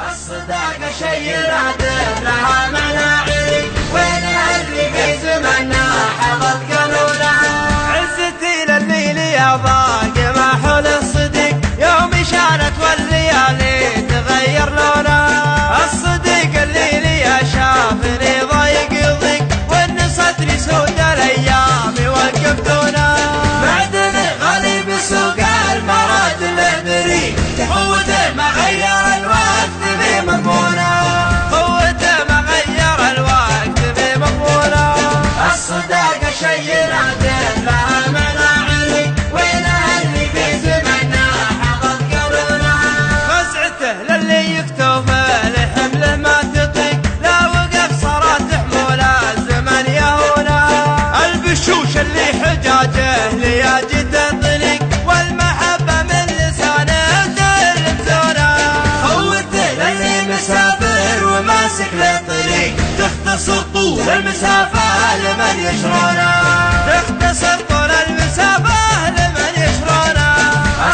الصداقة شي نادر لها مناعي، وينها اللي في زمننا حفظ قانونها. عزتي لليل يا ضاق ما حول الصديق، يوم شانت والليالي تغير لونها. الصديق الليل يا شافني ضايق يضيق، وان صدري سود الايام يوقف دونها. معدني غالي بسوق المراد الابري، قوته ما غير الوقت في مضمونه. قوته ما غير الوقت في مضمونه. الصداقة شي نادر لها مناعي، وينها اللي في زمننا حفظ قانونها. فزعته للي يكتب لحمله ما تطيق، لا وقف صارت حموله الزمن يهونها. البشوش اللي حجاجه لياجي تنطلق، والمحبة من لسانه تلمسونها. قوته للي مسافر وماسك للطريق، تختصر طول المسافة لمن يشرونها. تختصر طول المسافة لمن يشرونها.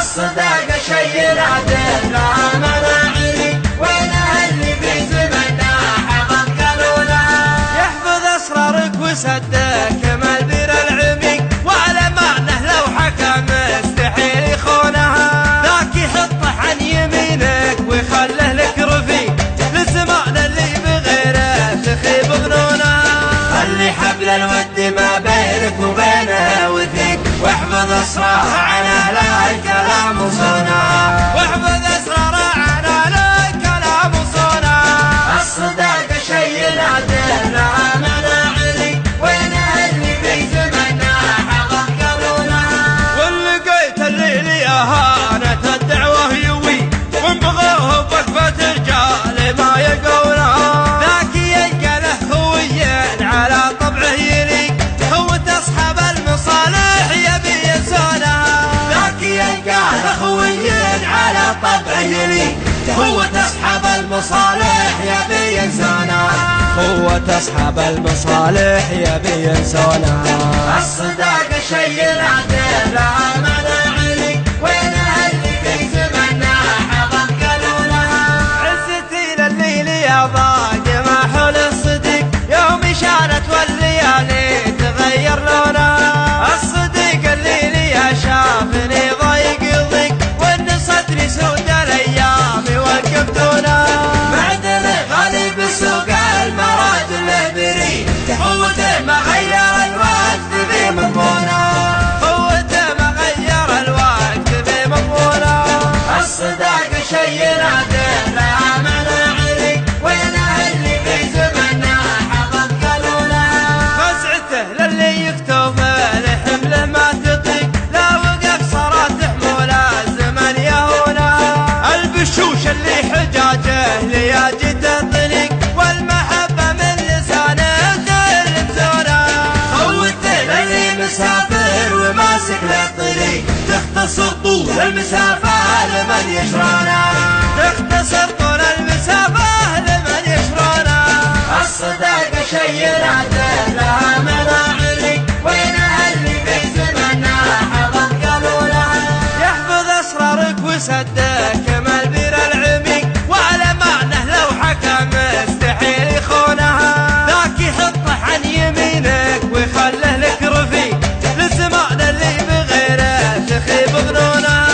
الصداقة شي نادر لها مناعي، وينها اللي في زمننا حفظ قانونها. يحفظ أسرارك وسدك ما البير العميق، وعلى معنه لو حكم مستحيل يخونها. ذاك يحطه عن يمينك ويخله لك رفيق، للزمان اللي بغيره تخيب ظنونها. خلي حبل الود ما بينك وبينه وثيق، واحفظ اسرارها عن اهلها الكلام وصونها. واحفظ أسراره عن أهلك كلام وصونها. الصداقة شي نادر لها مناعي، وينها اللي في زمننا حفظ قانونها. ولقيت الليل يا هانة الدعوة يوي، وانبغوه بوقفة رجال ما يقولها. ذاك يلقى له خويين على طبعه يليق، هو تصحب المصالح يبي ينسونها. ذاك يلقى اخويين على طبعه يليق، هو تصحب المصالح يبي ينسونها. هو تصحب المصالح يبي ينسونها. الصداقة شي نادر لها مناعي، وينها اللي في زمننا حفظ قانونها. عزتي لليل يا ضاق ما حول الصديق، يوم شانت والليالي تغير لونها. الصديق الليل يا شافني ضايق يضيق، وان صدري سود الايام يوقف دونها. معدني غالي بسوق المراد الابري، قوته ما غير الوقت في مضمونه. قوته ما غير الوقت في مضمونه. الصداقة شي نادر لها مناعي، وينها اللي في زمننا حفظ قانونها. فزعته للي يكتب لحمله ما تطيق، لا وقف صارت حموله الزمن يهونها. البشوش اللي حجاجه لياجي تنطلق، والمحبة من لسانه تلمسونها. قوته للي مسافر وماسك للطريق، تختصر طول المسافة لمن يشرونها. تختصر طول المسافة لمن يشرونها. الصداقة شي نادر لها مناعي، وينها اللي في زمننا حفظ قانونها. يحفظ أسرارك وسدك ما البير العميق، وعلى معنه لو حكم مستحيل يخونها. ذاك يحطه عن يمينك ويخله لك رفيق، للزمان اللي بغيره تخيب ظنونها.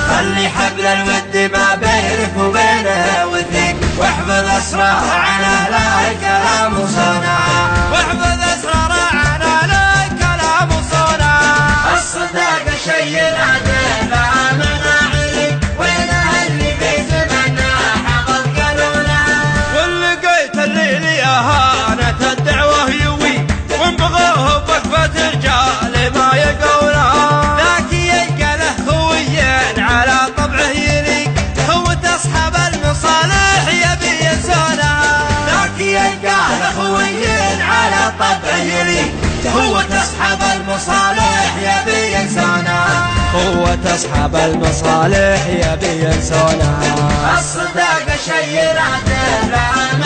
خلي حبل الود ما بينك وبينه وثيق، واحفظ اسرارها عن اهلها الكلام وصونها. واحفظ أسراره عن أهلك كلام وصونها. الصداقة شي نادر لها مناعي، وينها اللي في زمننا حفظ قانونها. ولقيت الليل يا هانة الدعوة يوي، وانبغوه بوقفة رجال ما يقولها. ذاك يلقى له خويين على طبعه يليق، هو تصحب المصالح يبي ينسونها. ذاك يلقى اخويين على طبعه يليق، هو تصحب المصالح يبي ينسونها. هو تصحب المصالح يبي ينسونها. الصداقة شي نادر لها